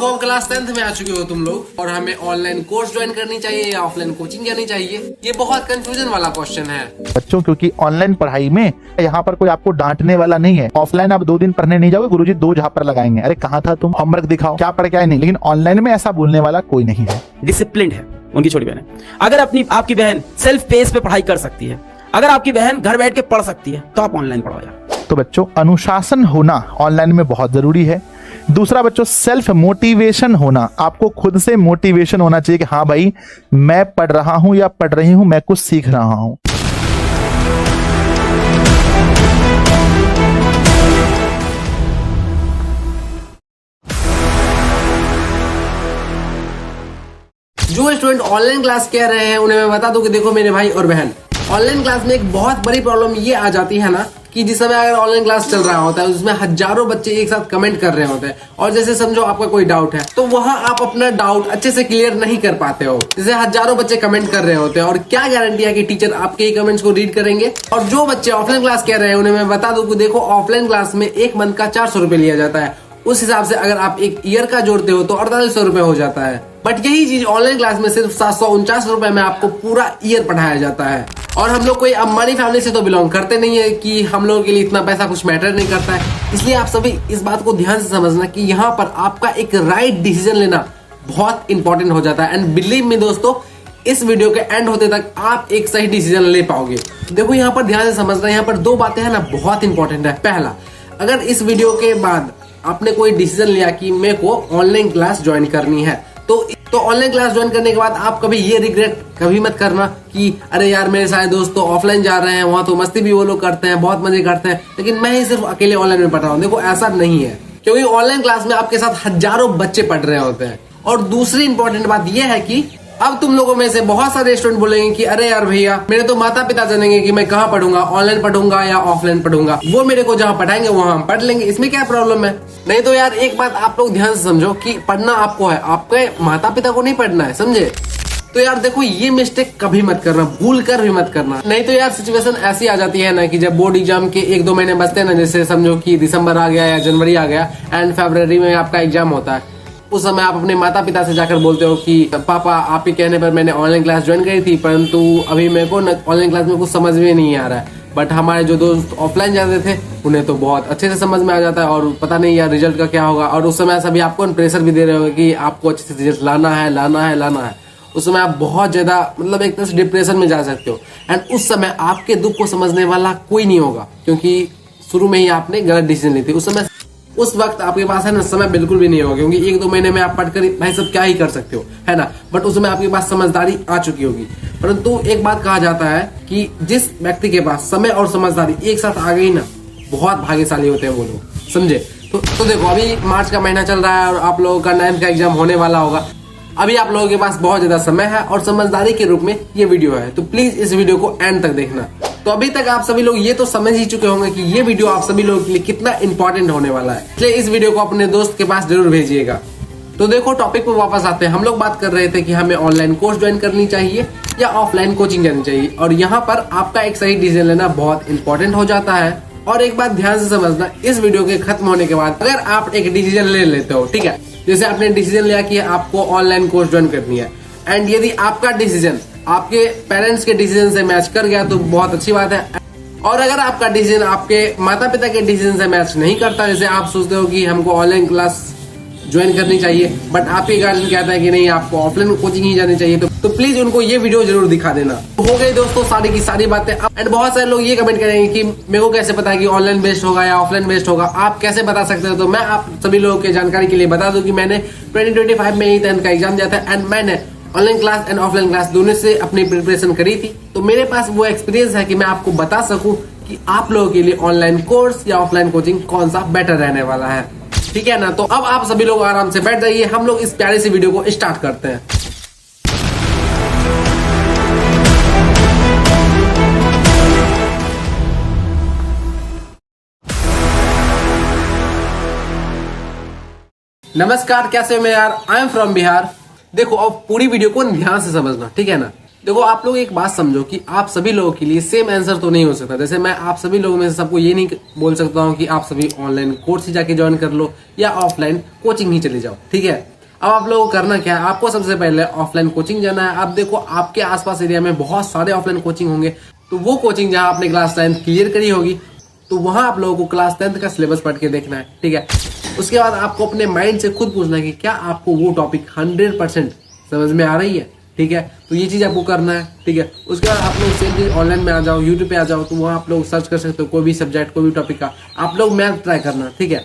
देखो अब class 10th में आ चुके हो तुम लोग और हमें ऑनलाइन कोर्स ज्वाइन करनी चाहिए या ऑफलाइन कोचिंग करनी चाहिए। ये बहुत कंफ्यूजन वाला क्वेश्चन है बच्चों, क्योंकि ऑनलाइन पढ़ाई में यहाँ पर कोई आपको डांटने वाला नहीं है। ऑफलाइन आप 2 दिन पढ़ने नहीं जाओगे, गुरुजी 2 झापड़ लगाएंगे, अरे कहाँ था तुम, होमवर्क दिखाओ, क्या पढ़ के आए नहीं। लेकिन ऑनलाइन में ऐसा बोलने वाला कोई नहीं है। डिसिप्लिन्ड है उनकी छोटी बहन। अगर आपकी बहन सेल्फ पेस पे पढ़ाई कर सकती है, अगर आपकी बहन घर बैठ के पढ़ सकती है, तो आप ऑनलाइन पढ़ो यार। तो बच्चों, अनुशासन होना ऑनलाइन में बहुत जरूरी है। दूसरा बच्चों, सेल्फ मोटिवेशन होना, आपको खुद से मोटिवेशन होना चाहिए कि हाँ भाई मैं पढ़ रहा हूं या पढ़ रही हूं, मैं कुछ सीख रहा हूं। जो स्टूडेंट ऑनलाइन क्लास कह रहे हैं उन्हें मैं बता दूं कि देखो मेरे भाई और बहन, ऑनलाइन क्लास में एक बहुत बड़ी प्रॉब्लम ये आ जाती है ना कि जिस समय अगर ऑनलाइन क्लास चल रहा होता है उसमें हजारों बच्चे एक साथ कमेंट कर रहे होते हैं और जैसे समझो आपका कोई डाउट है तो वहां आप अपना डाउट अच्छे से क्लियर नहीं कर पाते हो। जैसे हजारों बच्चे कमेंट कर रहे होते हैं और क्या गारंटी है कि टीचर आपके ही कमेंट्स को रीड करेंगे। और जो बच्चे ऑफलाइन क्लास कह रहे हैं उन्हें मैं बता दूं कि देखो ऑफलाइन क्लास में एक मंथ का 400 रुपए लिया जाता है। उस हिसाब से अगर आप एक ईयर का जोड़ते हो तो 4800 रुपए हो जाता है। बट यही चीज ऑनलाइन क्लास में सिर्फ 749 रुपए में आपको पूरा ईयर पढ़ाया जाता है। और हम लोग कोई अंबानी फैमिली से तो बिलोंग करते नहीं है कि हम लोगों के लिए इतना पैसा कुछ मैटर नहीं करता है। इसलिए आप सभी इस बात को ध्यान से समझना कि यहाँ पर आपका एक राइट डिसीजन लेना बहुत इंपॉर्टेंट हो जाता है। एंड बिलीव मी दोस्तों, इस वीडियो के एंड होते तक आप एक सही डिसीजन ले पाओगे। देखो यहाँ पर ध्यान से समझना, यहाँ पर 2 बातें हैं ना बहुत इंपॉर्टेंट है। पहला, अगर इस वीडियो के बाद आपने कोई डिसीजन लिया कि मेरे को ऑनलाइन क्लास ज्वाइन करनी है तो ऑनलाइन क्लास ज्वाइन करने के बाद आप कभी ये रिग्रेट कभी मत करना कि अरे यार मेरे सारे दोस्त तो ऑफलाइन जा रहे हैं, वहां तो मस्ती भी वो लोग करते हैं, बहुत मजे करते हैं, लेकिन मैं ही सिर्फ अकेले ऑनलाइन में पढ़ रहा हूँ। देखो ऐसा नहीं है, क्योंकि ऑनलाइन क्लास में आपके साथ हजारों बच्चे पढ़ रहे होते हैं। और दूसरी इंपॉर्टेंट बात यह है कि अब तुम लोगों में से बहुत सारे स्टूडेंट बोलेंगे कि अरे यार भैया मेरे तो माता पिता जानेंगे कि मैं कहाँ पढ़ूंगा, ऑनलाइन पढ़ूंगा या ऑफलाइन पढ़ूंगा, वो मेरे को जहाँ पढ़ाएंगे वहां हम पढ़ लेंगे, इसमें क्या प्रॉब्लम है। नहीं तो यार एक बात आप लोग ध्यान से समझो कि पढ़ना आपको है, आपके माता पिता को नहीं पढ़ना है, समझे। तो यार देखो ये मिस्टेक कभी मत करना, भूल कर भी मत करना। नहीं तो यार सिचुएशन ऐसी आ जाती है ना कि जब बोर्ड एग्जाम के 1-2 महीने बचते हैं ना, जैसे समझो कि दिसंबर आ गया या जनवरी आ गया एंड फरवरी में आपका एग्जाम होता है, उस समय आप अपने माता पिता से जाकर बोलते हो कि पापा आपके कहने पर मैंने ऑनलाइन क्लास ज्वाइन करी थी, परंतु अभी मेरे को ऑनलाइन क्लास में कुछ समझ में नहीं आ रहा है। बट हमारे जो दोस्त ऑफलाइन जाते थे उन्हें तो बहुत अच्छे से समझ में आ जाता है और पता नहीं यार रिजल्ट का क्या होगा। और उस समय सभी आपको प्रेशर भी दे रहे हो कि आपको अच्छे से रिजल्ट लाना है। उस समय आप बहुत ज्यादा मतलब एक तरह से डिप्रेशन में जा सकते हो। एंड उस समय आपके दुख को समझने वाला कोई नहीं होगा, क्योंकि शुरू में ही आपने गलत डिसीजन ली थी। उस वक्त आपके पास है ना समय बिल्कुल भी नहीं होगा, क्योंकि 1-2 महीने में आप पढ़कर भाई सब क्या ही कर सकते हो, है ना। बट उस समय आपके पास समझदारी आ चुकी होगी। परंतु एक बात कहा जाता है कि जिस व्यक्ति के पास समय और समझदारी एक साथ आ गई ना, बहुत भाग्यशाली होते हैं वो लोग, समझे। तो देखो अभी मार्च का महीना चल रहा है और आप लोगों का 9th का एग्जाम होने वाला होगा। अभी आप लोगों के पास बहुत ज्यादा समय है और समझदारी के रूप में ये वीडियो है, तो प्लीज इस वीडियो को एंड तक देखना। तो अभी तक आप सभी लोग ये तो समझ ही चुके होंगे कि ये वीडियो आप सभी लोगों के लिए कितना इंपॉर्टेंट होने वाला है, इसलिए इस वीडियो को अपने दोस्त के पास जरूर भेजिएगा। तो देखो टॉपिक पे वापस आते हैं। हम लोग बात कर रहे थे कि हमें ऑनलाइन कोर्स ज्वाइन करनी चाहिए या ऑफलाइन कोचिंग करनी चाहिए, और यहाँ पर आपका एक सही डिसीजन लेना बहुत इंपॉर्टेंट हो जाता है। और एक बात ध्यान से समझना, इस वीडियो के खत्म होने के बाद अगर आप एक डिसीजन ले लेते हो, ठीक है, जैसे आपने डिसीजन लिया कि आपको ऑनलाइन कोर्स ज्वाइन करनी है, एंड यदि आपका डिसीजन आपके पेरेंट्स के डिसीजन से मैच कर गया तो बहुत अच्छी बात है। और अगर आपका डिसीजन आपके माता पिता के डिसीजन से मैच नहीं करता, जैसे आप सोचते हो कि हमको ऑनलाइन क्लास ज्वाइन करनी चाहिए बट आपके गार्जियन कहता है कि नहीं आपको ऑफलाइन कोचिंग ही जानी चाहिए, तो प्लीज उनको ये वीडियो जरूर दिखा देना। तो हो गई दोस्तों सारी की सारी बातें। एंड बहुत सारे लोग ये कमेंट करेंगे कि मेरे को कैसे पता है कि ऑनलाइन बेस्ड होगा या ऑफलाइन बेस्ड होगा, आप कैसे बता सकते हो। तो मैं आप सभी लोगों के जानकारी के लिए बता दूं कि मैंने 2025 में ही 10th का एग्जाम दिया था एंड मैंने online class and offline class दोनों से अपनी प्रिपरेशन करी थी। तो मेरे पास वो एक्सपीरियंस है कि मैं आपको बता सकूं कि आप लोगों के लिए ऑनलाइन कोर्स या ऑफलाइन कोचिंग कौन सा बेटर रहने वाला है, ठीक है ना। तो अब आप सभी लोग आराम से बैठ जाइए, हम लोग इस प्यारे सी वीडियो को स्टार्ट करते हैं। नमस्कार, कैसे हो मैं यार, आई एम फ्रॉम बिहार। देखो अब पूरी वीडियो को ध्यान से समझना, ठीक है ना। देखो आप लोग एक बात समझो कि आप सभी लोगों के लिए सेम आंसर तो नहीं हो सकता। जैसे मैं आप सभी लोगों में से सबको ये नहीं बोल सकता हूँ कि आप सभी ऑनलाइन कोर्स ही जाके ज्वाइन कर लो या ऑफलाइन कोचिंग ही चले जाओ, ठीक है। अब आप लोगों को करना क्या है, आपको सबसे पहले ऑफलाइन कोचिंग जाना है। अब देखो आपके आसपास एरिया में बहुत सारे ऑफलाइन कोचिंग होंगे, तो वो कोचिंग जहाँ आपने क्लास 10th क्लियर करी होगी तो वहां आप लोगों को क्लास 10th का सिलेबस पढ़ के देखना है, ठीक है। उसके बाद आपको अपने माइंड से खुद पूछना है कि क्या आपको वो टॉपिक 100% समझ में आ रही है, ठीक है। तो ये चीज आपको करना है, ठीक है। उसके बाद आप लोग सेम चीज ऑनलाइन में आ जाओ, यूट्यूब पे आ जाओ, तो वहाँ आप लोग सर्च कर सकते हो कोई भी सब्जेक्ट कोई भी टॉपिक का। आप लोग मैथ ट्राई करना, ठीक है,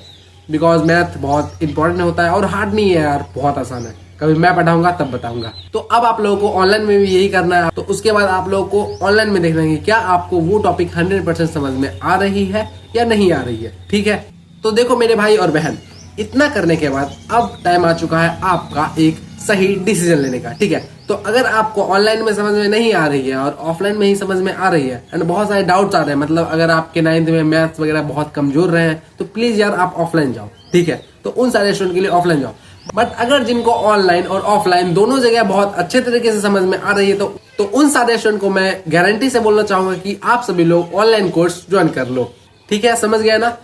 बिकॉज मैथ बहुत इंपॉर्टेंट होता है और हार्ड नहीं है यार, बहुत आसान है। कभी मैं पढ़ाऊंगा तब बताऊंगा। तो अब आप लोगों को ऑनलाइन में भी यही करना है। तो उसके बाद आप लोगों को ऑनलाइन में देखना है कि क्या आपको वो टॉपिक 100% समझ में आ रही है या नहीं आ रही है, ठीक है। तो देखो मेरे भाई और बहन, इतना करने के बाद अब टाइम आ चुका है आपका एक सही डिसीजन लेने का, ठीक है। तो अगर आपको ऑनलाइन में समझ में नहीं आ रही है और ऑफलाइन में ही समझ में आ रही है एंड बहुत सारे डाउट्स आ रहे हैं, मतलब अगर आपके 9th में मैथ्स वगैरह बहुत कमजोर रहे हैं तो प्लीज यार आप ऑफलाइन जाओ, ठीक है। तो उन सारे स्टूडेंट के लिए ऑफलाइन जाओ। बट अगर जिनको ऑनलाइन और ऑफलाइन दोनों जगह बहुत अच्छे तरीके से समझ में आ रही है तो उन सारे स्टूडेंट को मैं गारंटी से बोलना चाहूंगा कि आप सभी लोग ऑनलाइन कोर्स ज्वाइन कर लो, ठीक है। समझ गया ना।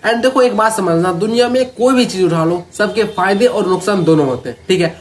एंड देखो एक बात समझना, दुनिया में कोई भी चीज उठा लो, सबके फायदे और नुकसान दोनों होते हैं, ठीक है।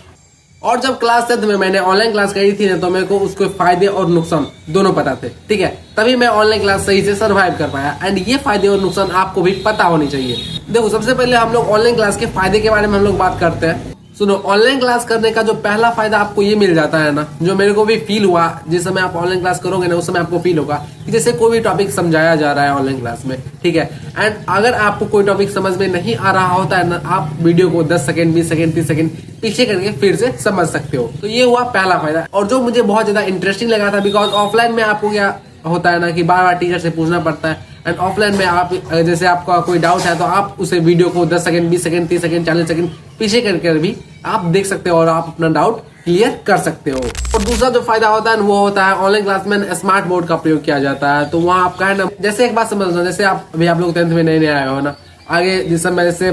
और जब क्लास 10th में मैंने ऑनलाइन क्लास करी थी ना, तो मेरे को उसके फायदे और नुकसान दोनों पता थे, ठीक है। तभी मैं ऑनलाइन क्लास सही से सर्वाइव कर पाया। एंड ये फायदे और नुकसान आपको भी पता होनी चाहिए। देखो सबसे पहले हम लोग ऑनलाइन क्लास के फायदे के बारे में हम लोग बात करते हैं। सुनो, ऑनलाइन क्लास करने का जो पहला फायदा आपको ये मिल जाता है ना, जो मेरे को भी फील हुआ जिस समय आप ऑनलाइन क्लास करोगे ना, उस समय आपको फील होगा कि जैसे कोई भी टॉपिक समझाया जा रहा है ऑनलाइन क्लास में, ठीक है। एंड अगर आपको कोई टॉपिक समझ में नहीं आ रहा होता है ना, आप वीडियो को 10 सेकंड 20 सेकंड 30 सेकंड पीछे करके फिर से समझ सकते हो। तो ये हुआ पहला फायदा, और जो मुझे बहुत ज्यादा इंटरेस्टिंग लगा था, बिकॉज ऑफलाइन में आपको क्या होता है ना कि बार बार टीचर से पूछना पड़ता है। एंड ऑफलाइन में आप जैसे आपका कोई डाउट है तो आप उसे वीडियो को 10 सेकंड 20 सेकंड 30 सेकंड 40 सेकंड पीछे करके भी आप देख सकते हो और आप अपना डाउट क्लियर कर सकते हो। और दूसरा जो फायदा होता है वो होता है ऑनलाइन क्लास में स्मार्ट बोर्ड का प्रयोग किया जाता है। तो वहाँ आपका है ना, जैसे एक बात समझना, जैसे आप लोग 10th में नए आए हो ना, आगे जिस समय जैसे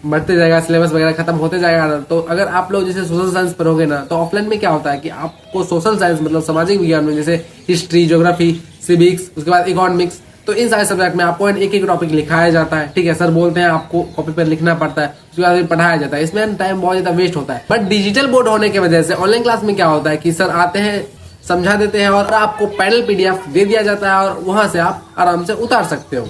बढ़ते जाएगा, सिलेबस वगैरह खत्म होते जाएगा ना, तो अगर आप लोग जैसे सोशल साइंस पढ़ोगे ना, तो ऑफलाइन में क्या होता है कि आपको सोशल साइंस मतलब सामाजिक विज्ञान में जैसे हिस्ट्री, ज्योग्राफी, सिविक्स, उसके बाद इकोनॉमिक्स, तो इन सारे सब्जेक्ट में आपको एक एक टॉपिक लिखाया जाता है, ठीक है। सर बोलते हैं आपको कॉपी पर लिखना पड़ता है, उसके बाद पढ़ाया जाता है। इसमें टाइम बहुत ज्यादा वेस्ट होता है। बट डिजिटल बोर्ड होने की वजह से ऑनलाइन क्लास में क्या होता है कि सर आते हैं, समझा देते हैं और आपको पैनल PDF दे दिया जाता है और वहां से आप आराम से उतार सकते हो।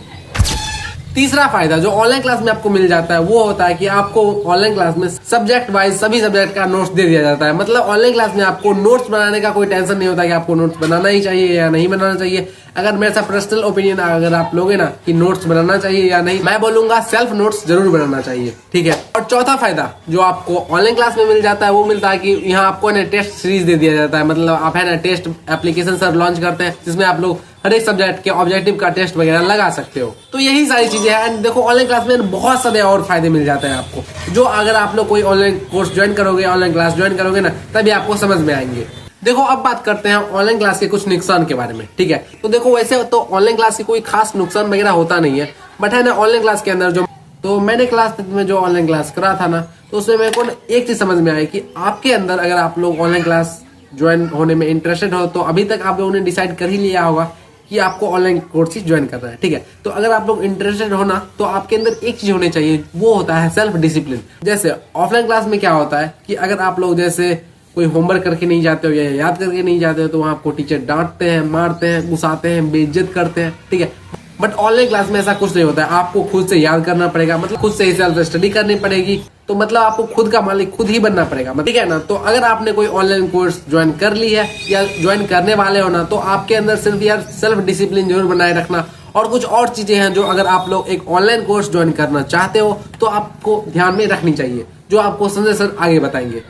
तीसरा फायदा जो ऑनलाइन क्लास में आपको मिल जाता है वो होता है कि आपको ऑनलाइन क्लास में सब्जेक्ट वाइज सभी सब्जेक्ट का नोट्स दे दिया जाता है। मतलब ऑनलाइन क्लास में आपको नोट्स बनाने का कोई टेंशन नहीं होता कि आपको नोट्स बनाना ही चाहिए या नहीं बनाना चाहिए। अगर मेरा सा पर्सनल ओपिनियन अगर आप लोगे ना कि नोट्स बनाना चाहिए या नहीं, मैं बोलूंगा सेल्फ नोट्स जरूर बनाना चाहिए, ठीक है। और चौथा फायदा जो आपको ऑनलाइन क्लास में मिल जाता है वो मिलता है कि यहाँ आपको ना टेस्ट सीरीज दे दिया जाता है। मतलब आप है ना टेस्ट एप्लीकेशन सर लॉन्च करते हैं जिसमें आप लोग हर एक सब्जेक्ट के ऑब्जेक्टिव का टेस्ट वगैरह लगा सकते हो। तो यही सारी चीजें हैं। एंड देखो ऑनलाइन क्लास में बहुत सारे और फायदे मिल जाते हैं आपको, जो अगर आप लोग कोई ऑनलाइन कोर्स ज्वाइन करोगे, ऑनलाइन क्लास ज्वाइन करोगे ना, तभी आपको समझ में आएंगे। देखो अब बात करते हैं ऑनलाइन क्लास के कुछ नुकसान के बारे में, ठीक है। तो देखो वैसे तो ऑनलाइन क्लास की कोई खास नुकसान वगैरह होता नहीं है, बट है ना ऑनलाइन क्लास के अंदर जो, तो मैंने क्लास में जो ऑनलाइन क्लास करा था ना, तो उसमें मेरे को एक चीज समझ में आई कि आपके अंदर अगर आप लोग ऑनलाइन क्लास ज्वाइन होने में इंटरेस्टेड हो तो अभी तक आप लोगों ने डिसाइड कर ही लिया होगा कि आपको ऑनलाइन कोर्सेज ज्वाइन करना है, ठीक है। तो अगर आप लोग इंटरेस्टेड हो ना, तो आपके अंदर एक चीज होनी चाहिए, वो होता है सेल्फ डिसिप्लिन। जैसे ऑफलाइन क्लास में क्या होता है कि अगर आप लोग जैसे कोई होमवर्क करके नहीं जाते हो या याद करके नहीं जाते हो तो वहाँ आपको टीचर डांटते हैं, मारते हैं, गुस्साते हैं, बेइज्जत करते हैं, ठीक है। बट ऑनलाइन क्लास में ऐसा कुछ नहीं होता है। आपको खुद से याद करना पड़ेगा, मतलब खुद से ही सेल्फ स्टडी करनी पड़ेगी। तो मतलब आपको खुद का मालिक खुद ही बनना पड़ेगा, ठीक है ना। तो अगर आपने कोई ऑनलाइन कोर्स ज्वाइन कर ली है या ज्वाइन करने वाले हो ना, तो आपके अंदर सिर्फ यार सेल्फ डिसिप्लिन जरूर बनाए रखना। और कुछ और चीजें हैं जो अगर आप लोग एक ऑनलाइन कोर्स ज्वाइन करना चाहते हो तो आपको ध्यान में रखनी चाहिए, जो आपको संजय सर आगे बताएंगे।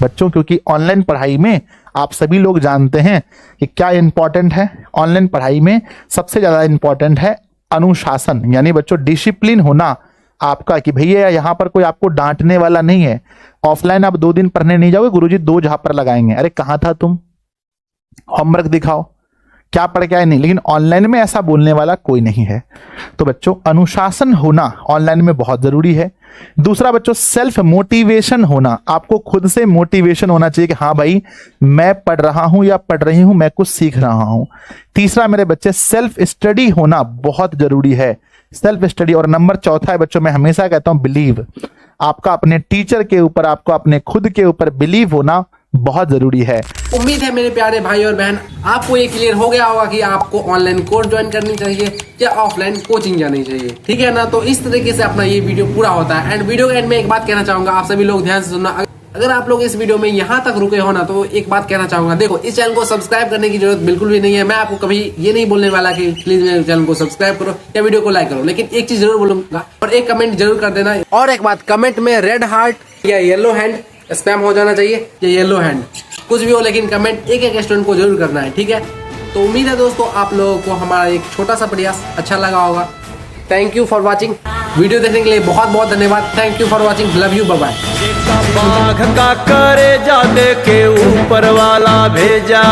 बच्चों, क्योंकि ऑनलाइन पढ़ाई में आप सभी लोग जानते हैं कि क्या इंपॉर्टेंट है। ऑनलाइन पढ़ाई में सबसे ज्यादा इंपॉर्टेंट है अनुशासन, यानी बच्चों डिसिप्लिन होना आपका, कि भैया यहाँ पर कोई आपको डांटने वाला नहीं है। ऑफलाइन आप 2 दिन पढ़ने नहीं जाओगे, गुरुजी 2 झापड़ लगाएंगे, अरे कहाँ था तुम, होमवर्क दिखाओ, क्या पढ़ के आए नहीं, लेकिन ऑनलाइन में ऐसा बोलने वाला कोई नहीं है। तो बच्चों अनुशासन होना ऑनलाइन में बहुत जरूरी है। दूसरा बच्चों सेल्फ मोटिवेशन होना, आपको खुद से मोटिवेशन होना चाहिए कि हाँ भाई मैं पढ़ रहा हूं या पढ़ रही हूं, मैं कुछ सीख रहा हूं। तीसरा मेरे बच्चे सेल्फ स्टडी होना बहुत जरूरी है, सेल्फ स्टडी। और नंबर चौथा है बच्चों, मैं हमेशा कहता हूं बिलीव, आपका अपने टीचर के ऊपर, आपको अपने खुद के ऊपर बिलीव होना बहुत जरूरी है। उम्मीद है मेरे प्यारे भाई और बहन आपको ये क्लियर हो गया होगा कि आपको ऑनलाइन कोर्स ज्वाइन करनी चाहिए या ऑफलाइन कोचिंग जानी चाहिए, ठीक है ना। तो इस तरीके से अपना ये वीडियो पूरा होता है। एंड वीडियो के एंड में एक बात कहना चाहूंगा, आप सभी लोग ध्यान से सुनना। अगर आप लोग इस वीडियो में यहाँ तक रुके हो ना, तो एक बात कहना चाहूंगा, देखो इस चैनल को सब्सक्राइब करने की जरूरत बिल्कुल भी नहीं है। मैं आपको कभी ये नहीं बोलने वाला कि प्लीज मेरे चैनल को सब्सक्राइब करो या वीडियो को लाइक करो, लेकिन एक चीज जरूर बोलूंगा और एक कमेंट जरूर कर देना। और एक बात, कमेंट में रेड हार्ट या येलो हैंड स्पैम हो जाना चाहिए या येलो हैंड, कुछ भी हो, लेकिन कमेंट एक स्टूडेंट को जरूर करना है, ठीक है। तो उम्मीद है दोस्तों आप लोगों को हमारा एक छोटा सा प्रयास अच्छा लगा होगा। Thank you for watching, video देखने के लिए बहुत बहुत धन्यवाद। Thank you for watching, love you, bye bye. बाघ का करे जाने के ऊपर वाला भेजा।